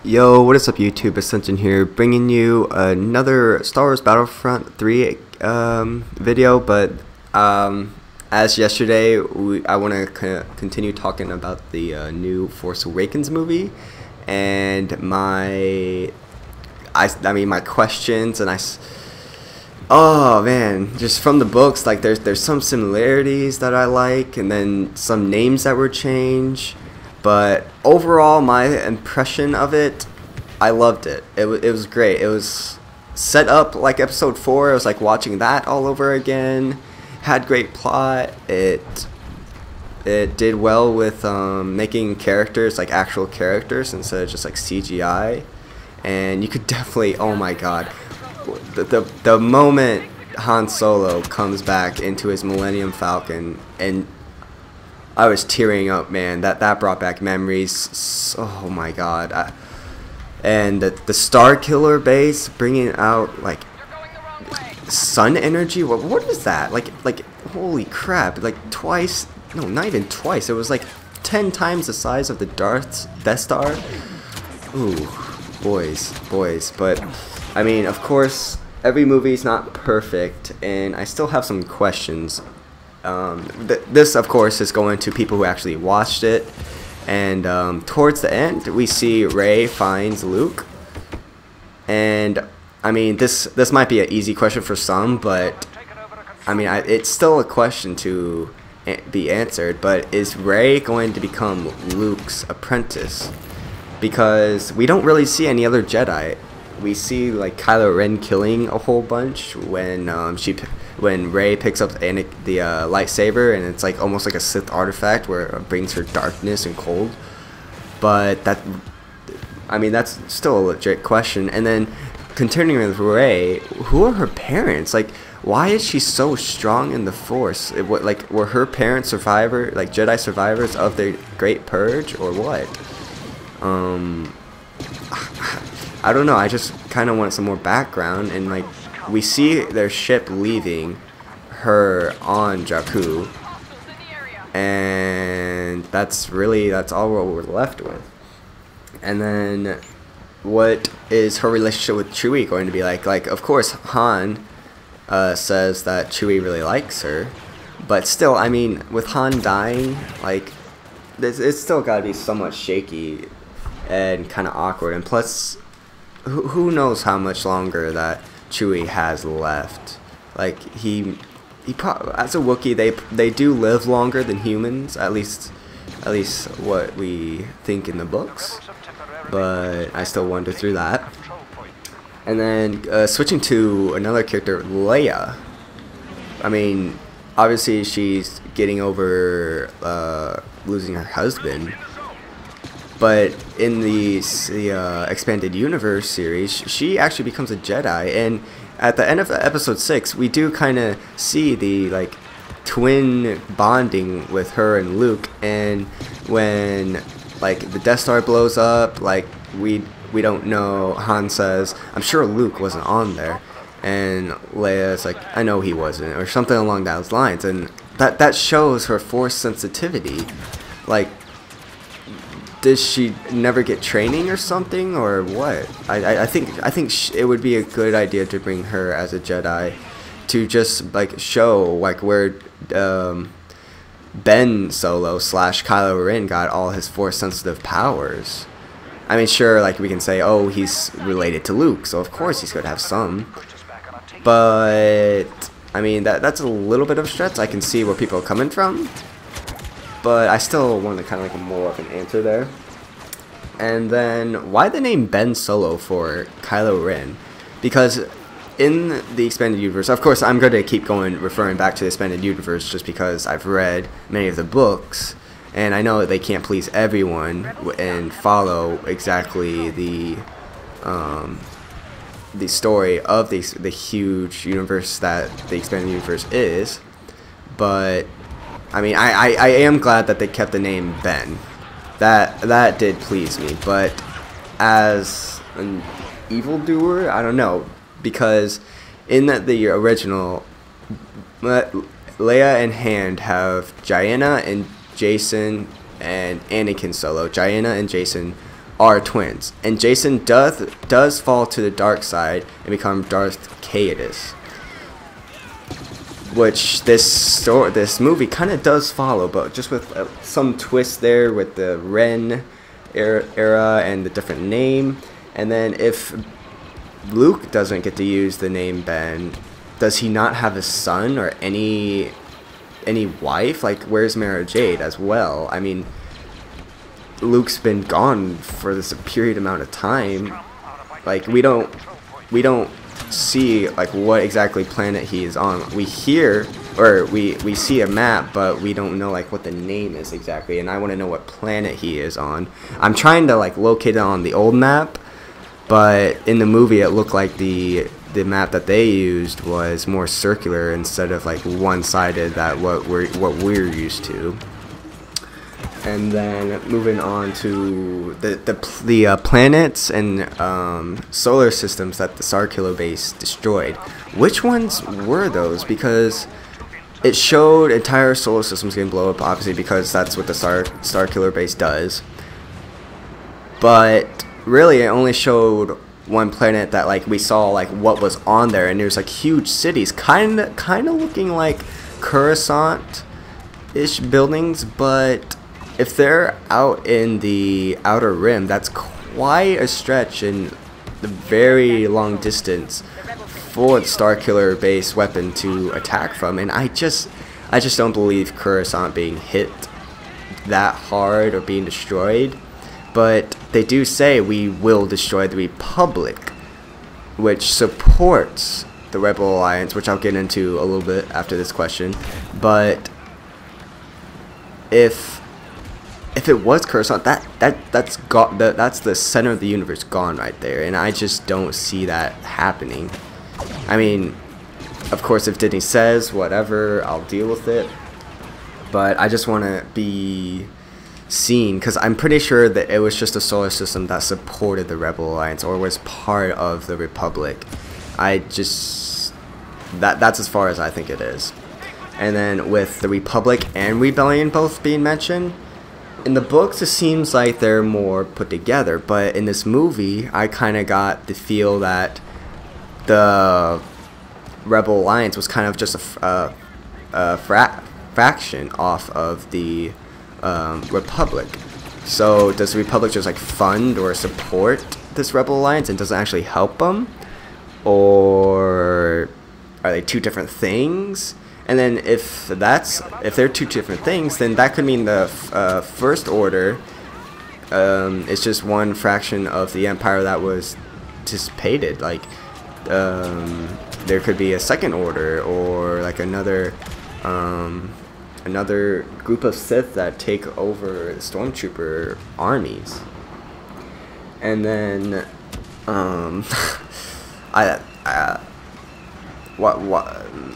Yo, what is up YouTube? Ascension here, bringing you another Star Wars Battlefront 3 video, but as yesterday, I want to continue talking about the new Force Awakens movie, and my questions, and oh man, just from the books, like there's some similarities that I like, and then some names that were changed. But overall, my impression of it, I loved it. It was great. It was set up like episode 4. It was like watching that all over again. Had great plot. It did well with making characters like actual characters instead of just like CGI. And you could definitely, oh my god, the moment Han Solo comes back into his Millennium Falcon, and I was tearing up, man. That brought back memories. Oh my god. And the Star Killer base bringing out like sun energy. What is that? Like holy crap! Like twice? No, not even twice. It was like 10 times the size of the Death Star. Ooh, boys. But I mean, of course, every movie's not perfect, and I still have some questions. This, of course, is going to people who actually watched it, and towards the end, we see Rey finds Luke, and I mean, this might be an easy question for some, but I mean, it's still a question to be answered. But is Rey going to become Luke's apprentice? Because we don't really see any other Jedi. We see like Kylo Ren killing a whole bunch when Rey picks up the lightsaber, and it's like almost like a Sith artifact where it brings her darkness and cold. But I mean, that's still a legit question. And then continuing with Rey, who are her parents? Like, why is she so strong in the Force? Were her parents like Jedi survivors of the Great Purge, or what? I don't know. I just kind of want some more background. And like, we see their ship leaving her on Jakku, and that's all we're left with. And then what is her relationship with Chewie going to be like? Like, of course, Han says that Chewie really likes her, but still, I mean, with Han dying, like, it's still got to be somewhat shaky and kind of awkward. And plus, who knows how much longer that Chewie has left. Like, he probably, as a Wookiee, they do live longer than humans, at least what we think in the books. But I still wonder through that. And then switching to another character, Leia. I mean, obviously she's getting over losing her husband. But in the expanded universe series, she actually becomes a Jedi, and at the end of episode 6, we do kind of see the like twin bonding with her and Luke. And when like the Death Star blows up, like we don't know. Han says, "I'm sure Luke wasn't on there," and Leia's like, "I know he wasn't," or something along those lines. And that shows her Force sensitivity. Like, does she never get training or something, or what? I think it would be a good idea to bring her as a Jedi to just like show like where Ben Solo / Kylo Ren got all his Force sensitive powers. I mean, sure, like we can say, oh, he's related to Luke, so of course he's going to have some. But I mean, that's a little bit of a stretch. I can see where people are coming from, but I still want to kind of like more of an answer there. And then, why the name Ben Solo for Kylo Ren? Because in the expanded universe, of course, I'm going to keep referring back to the expanded universe just because I've read many of the books, and I know that they can't please everyone and follow exactly the story of the huge universe that the expanded universe is. But I mean, I am glad that they kept the name Ben. That did please me. But as an evildoer, I don't know, because in the original, Leia and Han have Jaina and Jason and Anakin Solo. Jaina and Jason are twins, and Jason does fall to the dark side and become Darth Caedus, which this movie kind of does follow, but just with some twist there with the Ren era and the different name. And then if Luke doesn't get to use the name Ben, does he not have a son or any wife? Like, where's Mara Jade as well? I mean, Luke's been gone for this period amount of time. Like, we don't see like what exactly planet he is on. We hear, or we see a map, but we don't know like what the name is exactly, and I want to know what planet he is on. I'm trying to like locate it on the old map, but in the movie it looked like the map that they used was more circular instead of like one-sided, that what we're used to. And then moving on to the planets and solar systems that the Starkiller base destroyed. Which ones were those? Because it showed entire solar systems getting blown up, obviously, because that's what the Starkiller base does. But really, it only showed one planet that like we saw like what was on there, and there's like huge cities, kind of looking like Coruscant-ish buildings, but if they're out in the outer rim, that's quite a stretch and the very long distance for the Starkiller base weapon to attack from. And I just don't believe Coruscant being hit that hard or being destroyed. But they do say we will destroy the Republic, which supports the Rebel Alliance, which I'll get into a little bit after this question. But if it was Coruscant, that's the center of the universe gone right there, and I just don't see that happening. I mean, of course, if Disney says whatever, I'll deal with it, but I just want to be seen, because I'm pretty sure that it was just a solar system that supported the Rebel Alliance or was part of the Republic. That's as far as I think it is. And then with the Republic and Rebellion both being mentioned, in the books, it seems like they're more put together, but in this movie, I kind of got the feel that the Rebel Alliance was kind of just a fraction off of the Republic. So does the Republic just like fund or support this Rebel Alliance and doesn't actually help them? Or are they two different things? And then if they're two different things, then that could mean the First Order is just one fraction of the Empire that was dissipated. Like there could be a Second Order, or like another group of Sith that take over Stormtrooper armies. And then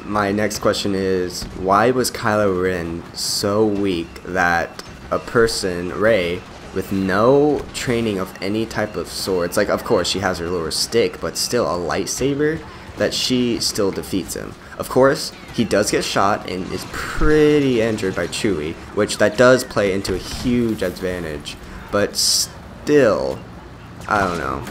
my next question is, why was Kylo Ren so weak that a person, Rey, with no training of any type of swords, like of course she has her little stick, but still a lightsaber, that she still defeats him? Of course, he does get shot and is pretty injured by Chewie, which that does play into a huge advantage, but still, I don't know.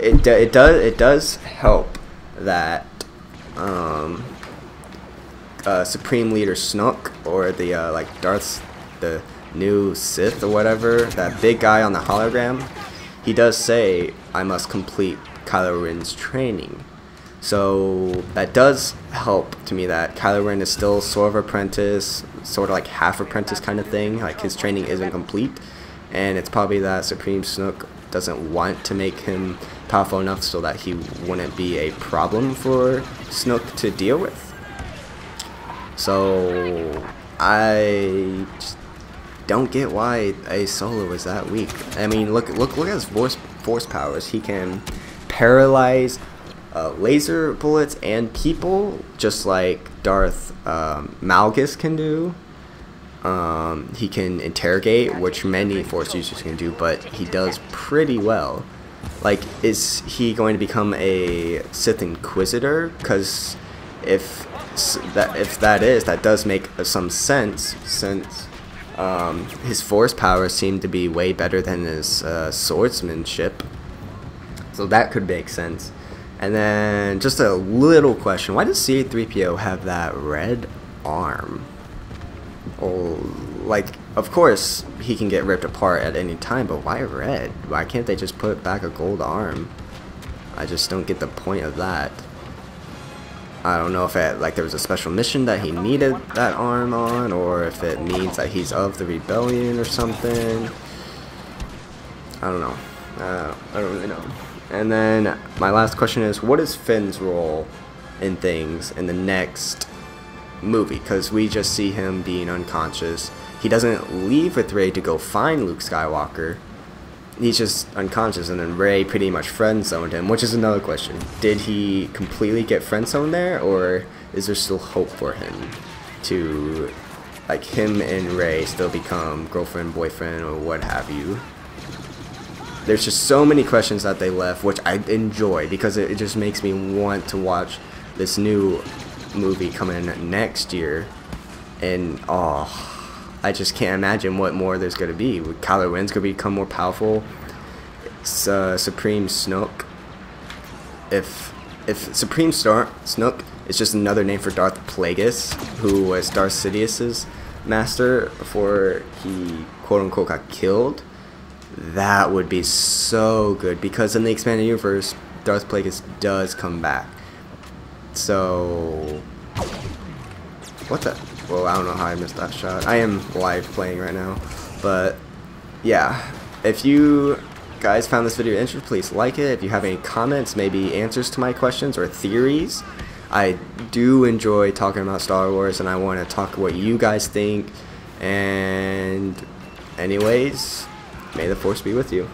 It does help that Supreme Leader Snoke, or the the new Sith or whatever, that big guy on the hologram, he does say, I must complete Kylo Ren's training. So that does help to me that Kylo Ren is still sort of apprentice, sort of like half apprentice kind of thing, like his training isn't complete, and it's probably that Supreme Snoke doesn't want to make him powerful enough so that he wouldn't be a problem for Snoke to deal with. So I just don't get why a Solo was that weak. I mean, look at his force powers. He can paralyze laser bullets and people, just like Darth Malgus can do. He can interrogate, which many Force users can do, but he does pretty well. Like, is he going to become a Sith Inquisitor? Because if that does make some sense, since His force power seemed to be way better than his swordsmanship, so that could make sense. And then just a little question: why does C-3PO have that red arm? Oh, like, of course he can get ripped apart at any time, but why red? Why can't they just put back a gold arm? I just don't get the point of that. I don't know if like there was a special mission that he needed that arm on, or if it means that he's of the rebellion or something. I don't know. I don't really know. And then my last question is, what is Finn's role in things in the next movie? Because we just see him being unconscious. He doesn't leave with Rey to go find Luke Skywalker. He's just unconscious, and then Rey pretty much friend-zoned him, which is another question. Did he completely get friend-zoned there, or is there still hope for him to, like, him and Rey still become girlfriend, boyfriend, or what have you? There's just so many questions that they left, which I enjoy, because it just makes me want to watch this new movie coming next year. And I just can't imagine what more there's going to be. Kylo Ren's going to become more powerful. Supreme Snoke. If Supreme Snoke is just another name for Darth Plagueis, who was Darth Sidious's master before he quote-unquote got killed, that would be so good, because in the expanded universe, Darth Plagueis does come back. So, what the? Well, I don't know how I missed that shot. I am live playing right now, but yeah. If you guys found this video interesting, please like it. If you have any comments, maybe answers to my questions or theories, I do enjoy talking about Star Wars, and I want to talk what you guys think. And anyways, may the Force be with you.